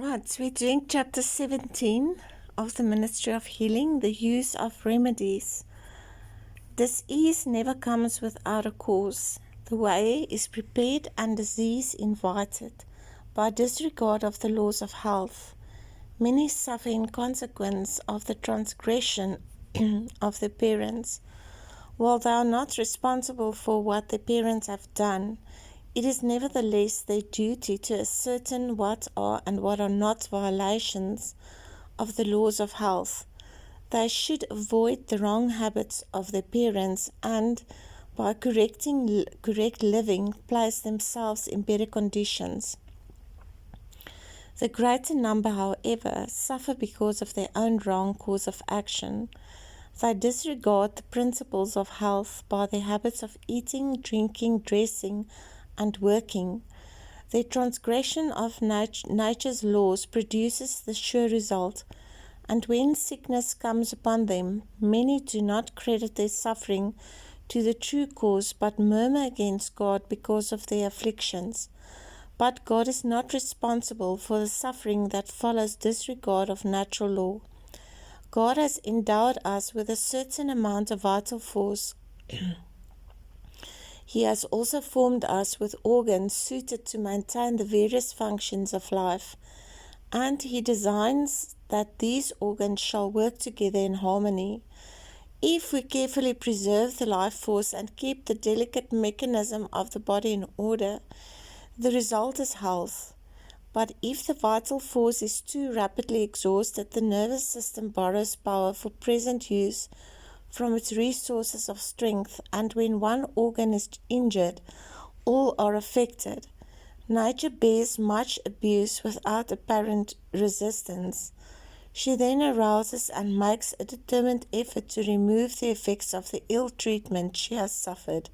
Right, so we're doing chapter 17 of the Ministry of Healing, the use of remedies. Disease never comes without a cause. The way is prepared and disease invited. By disregard of the laws of health, many suffer in consequence of the transgression of their parents. While they are not responsible for what their parents have done, it is nevertheless their duty to ascertain what are and what are not violations of the laws of health. They should avoid the wrong habits of their parents and, by correct living, place themselves in better conditions. The greater number, however, suffer because of their own wrong course of action. They disregard the principles of health by their habits of eating, drinking, dressing, and working. Their transgression of nature's laws produces the sure result, and when sickness comes upon them, many do not credit their suffering to the true cause, but murmur against God because of their afflictions. But God is not responsible for the suffering that follows disregard of natural law. God has endowed us with a certain amount of vital force. He has also formed us with organs suited to maintain the various functions of life, and He designs that these organs shall work together in harmony. If we carefully preserve the life force and keep the delicate mechanism of the body in order, the result is health. But if the vital force is too rapidly exhausted, the nervous system borrows power for present use from its resources of strength, and when one organ is injured, all are affected. Nature bears much abuse without apparent resistance. She then arouses and makes a determined effort to remove the effects of the ill treatment she has suffered.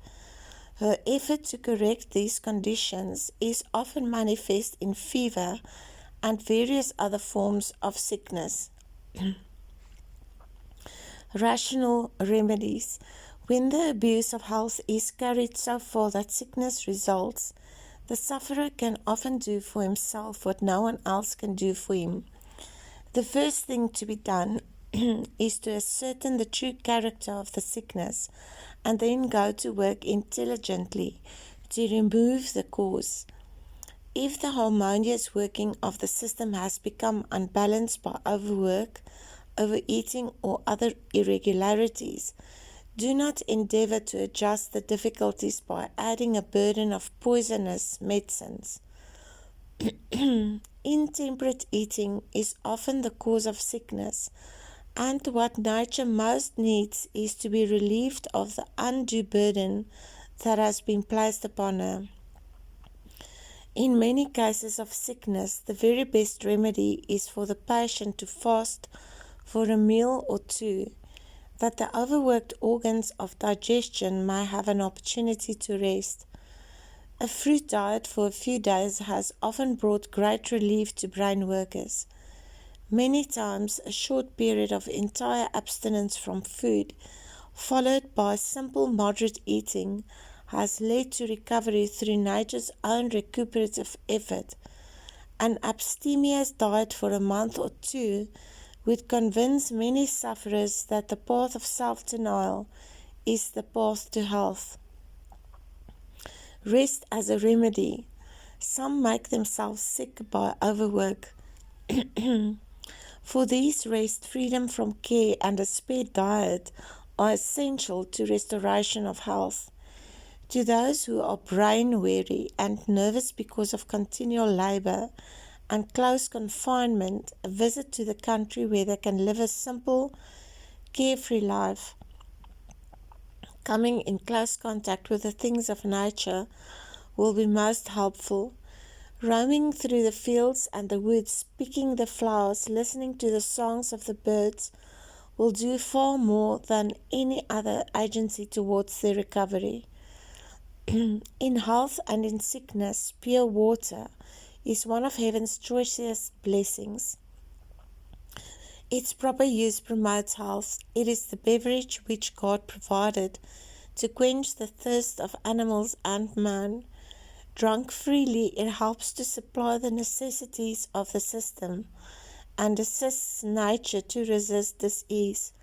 Her effort to correct these conditions is often manifest in fever and various other forms of sickness. Rational remedies. When the abuse of health is carried so far that sickness results, the sufferer can often do for himself what no one else can do for him. The first thing to be done is to ascertain the true character of the sickness, and then go to work intelligently to remove the cause. If the harmonious working of the system has become unbalanced by overwork, overeating, or other irregularities, do not endeavor to adjust the difficulties by adding a burden of poisonous medicines. Intemperate eating is often the cause of sickness, and what nature most needs is to be relieved of the undue burden that has been placed upon her. In many cases of sickness, the very best remedy is for the patient to fast for a meal or two, that the overworked organs of digestion may have an opportunity to rest. A fruit diet for a few days has often brought great relief to brain workers. Many times, a short period of entire abstinence from food, followed by simple moderate eating, has led to recovery through nature's own recuperative effort. An abstemious diet for a month or two would convince many sufferers that the path of self-denial is the path to health. Rest as a remedy. Some make themselves sick by overwork. For these, rest, freedom from care, and a spared diet are essential to restoration of health. To those who are brain weary and nervous because of continual labor and close confinement, a visit to the country where they can live a simple, carefree life, coming in close contact with the things of nature, will be most helpful. Roaming through the fields and the woods, picking the flowers, listening to the songs of the birds, will do far more than any other agency towards their recovery. In health and in sickness, pure water is one of heaven's choicest blessings. Its proper use promotes health. It is the beverage which God provided to quench the thirst of animals and man. Drunk freely, it helps to supply the necessities of the system and assists nature to resist disease.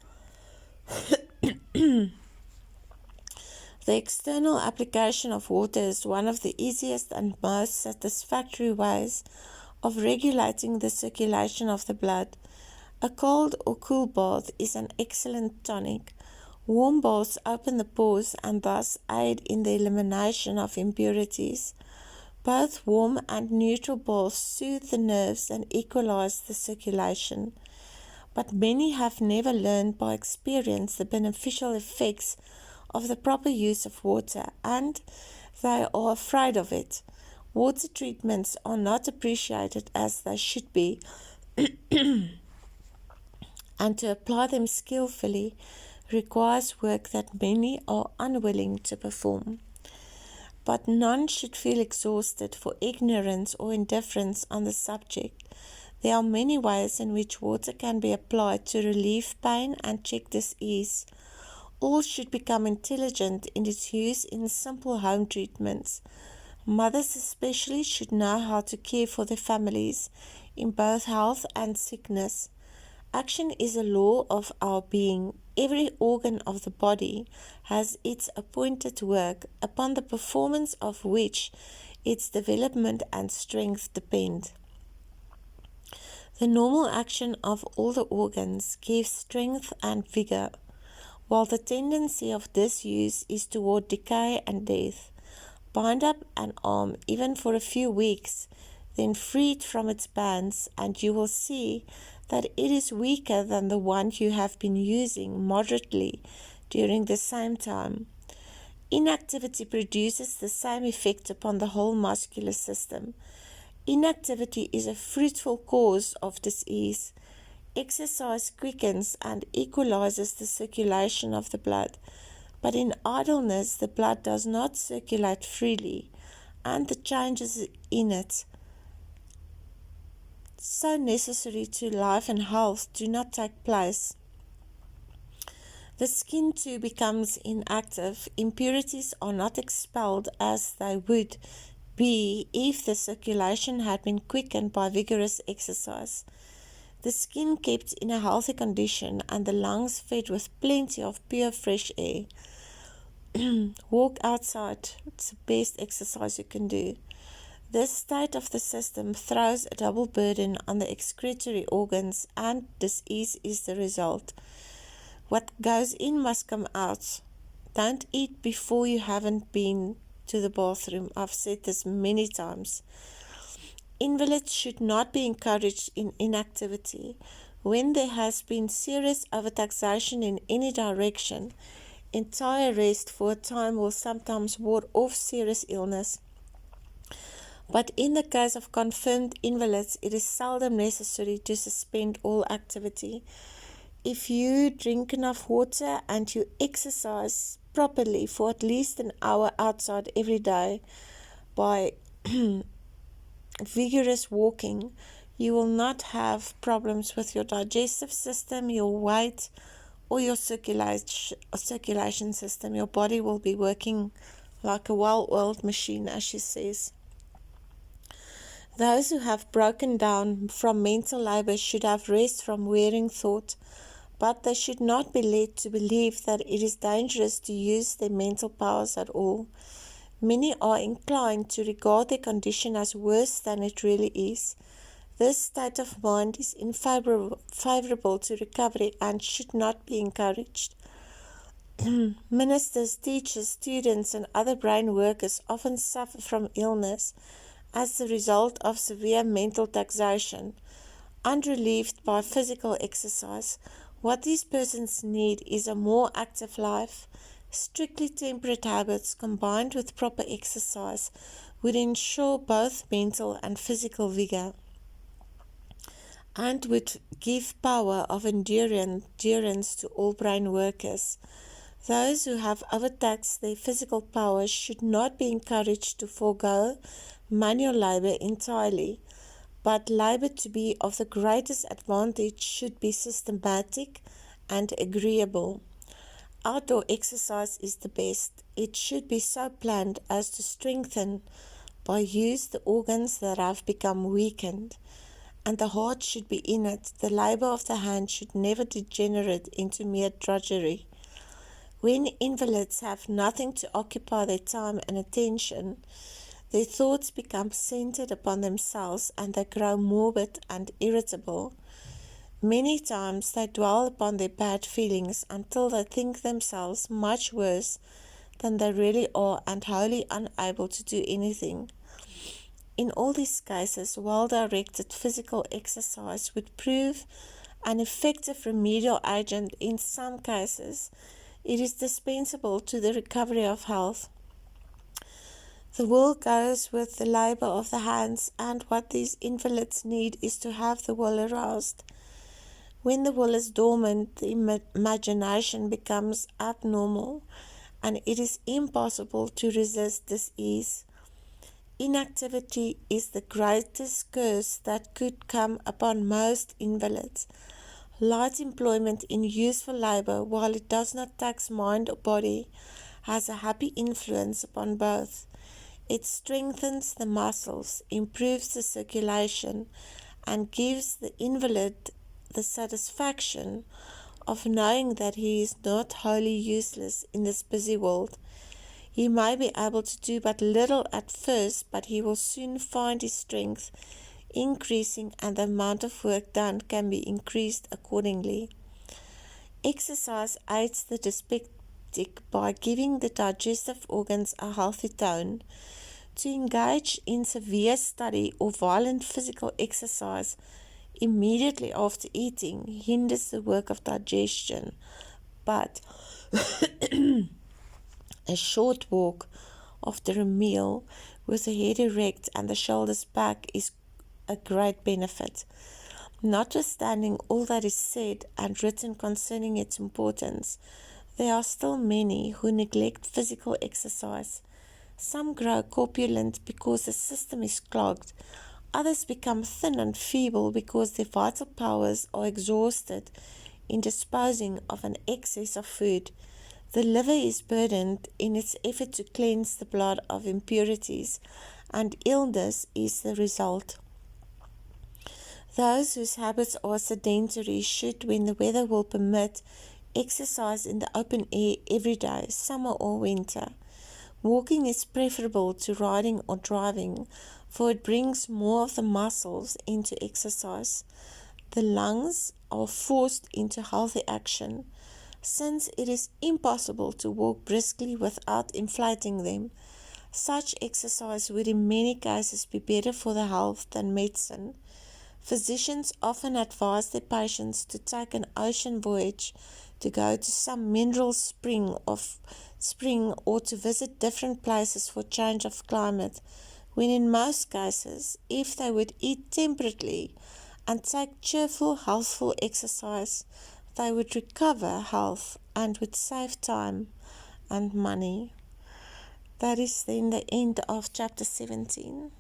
The external application of water is one of the easiest and most satisfactory ways of regulating the circulation of the blood. A cold or cool bath is an excellent tonic. Warm baths open the pores and thus aid in the elimination of impurities. Both warm and neutral baths soothe the nerves and equalize the circulation. But many have never learned by experience the beneficial effects of the proper use of water, and they are afraid of it. Water treatments are not appreciated as they should be, and to apply them skillfully requires work that many are unwilling to perform. But none should feel exhausted for ignorance or indifference on the subject. There are many ways in which water can be applied to relieve pain and check disease. All should become intelligent in its use in simple home treatments. Mothers especially should know how to care for their families in both health and sickness. Action is a law of our being. Every organ of the body has its appointed work, upon the performance of which its development and strength depend. The normal action of all the organs gives strength and vigor, while the tendency of disuse is toward decay and death. Bind up an arm even for a few weeks, then free it from its bands, and you will see that it is weaker than the one you have been using moderately during the same time. Inactivity produces the same effect upon the whole muscular system. Inactivity is a fruitful cause of disease. Exercise quickens and equalizes the circulation of the blood, but in idleness the blood does not circulate freely, and the changes in it, so necessary to life and health, do not take place. The skin too becomes inactive. Impurities are not expelled as they would be if the circulation had been quickened by vigorous exercise. The skin kept in a healthy condition and the lungs fed with plenty of pure fresh air. Walk outside. It's the best exercise you can do. This state of the system throws a double burden on the excretory organs, and disease is the result. What goes in must come out. Don't eat before you haven't been to the bathroom. I've said this many times. Invalids should not be encouraged in inactivity. When there has been serious overtaxation in any direction, entire rest for a time will sometimes ward off serious illness. But in the case of confirmed invalids, it is seldom necessary to suspend all activity. If you drink enough water and you exercise properly for at least an hour outside every day by vigorous walking, you will not have problems with your digestive system, your weight, or your circulation system. Your body will be working like a well-oiled machine, as she says. Those who have broken down from mental labor should have rest from wearing thought, but they should not be led to believe that it is dangerous to use their mental powers at all. Many are inclined to regard their condition as worse than it really is. This state of mind is unfavorable to recovery and should not be encouraged. Ministers, teachers, students, and other brain workers often suffer from illness as the result of severe mental taxation, unrelieved by physical exercise. What these persons need is a more active life. Strictly temperate habits combined with proper exercise would ensure both mental and physical vigor, and would give power of endurance to all brain workers. Those who have overtaxed their physical powers should not be encouraged to forego manual labor entirely, but labor to be of the greatest advantage should be systematic and agreeable. Outdoor exercise is the best. It should be so planned as to strengthen by use the organs that have become weakened, and the heart should be in it. The labor of the hand should never degenerate into mere drudgery. When invalids have nothing to occupy their time and attention, their thoughts become centered upon themselves and they grow morbid and irritable. Many times they dwell upon their bad feelings until they think themselves much worse than they really are and wholly unable to do anything. In all these cases, well-directed physical exercise would prove an effective remedial agent. In some cases, it is dispensable to the recovery of health. The will goes with the labor of the hands, and what these invalids need is to have the will aroused. When the will is dormant, the imagination becomes abnormal, and it is impossible to resist disease. Inactivity is the greatest curse that could come upon most invalids. Light employment in useful labor, while it does not tax mind or body, has a happy influence upon both. It strengthens the muscles, improves the circulation, and gives the invalid the satisfaction of knowing that he is not wholly useless in this busy world. He may be able to do but little at first, but he will soon find his strength increasing and the amount of work done can be increased accordingly. Exercise aids the dyspeptic by giving the digestive organs a healthy tone. To engage in severe study or violent physical exercise immediately after eating hinders the work of digestion, but a short walk after a meal with the head erect and the shoulders back is a great benefit. Notwithstanding all that is said and written concerning its importance, there are still many who neglect physical exercise. Some grow corpulent because the system is clogged. Others become thin and feeble because their vital powers are exhausted in disposing of an excess of food. The liver is burdened in its effort to cleanse the blood of impurities, and illness is the result. Those whose habits are sedentary should, when the weather will permit, exercise in the open air every day, summer or winter. Walking is preferable to riding or driving, for it brings more of the muscles into exercise. The lungs are forced into healthy action. Since it is impossible to walk briskly without inflating them, such exercise would in many cases be better for the health than medicine. Physicians often advise their patients to take an ocean voyage, to go to some mineral spring or to visit different places for change of climate, when in most cases, if they would eat temperately and take cheerful, healthful exercise, they would recover health and would save time and money. That is then the end of chapter 17.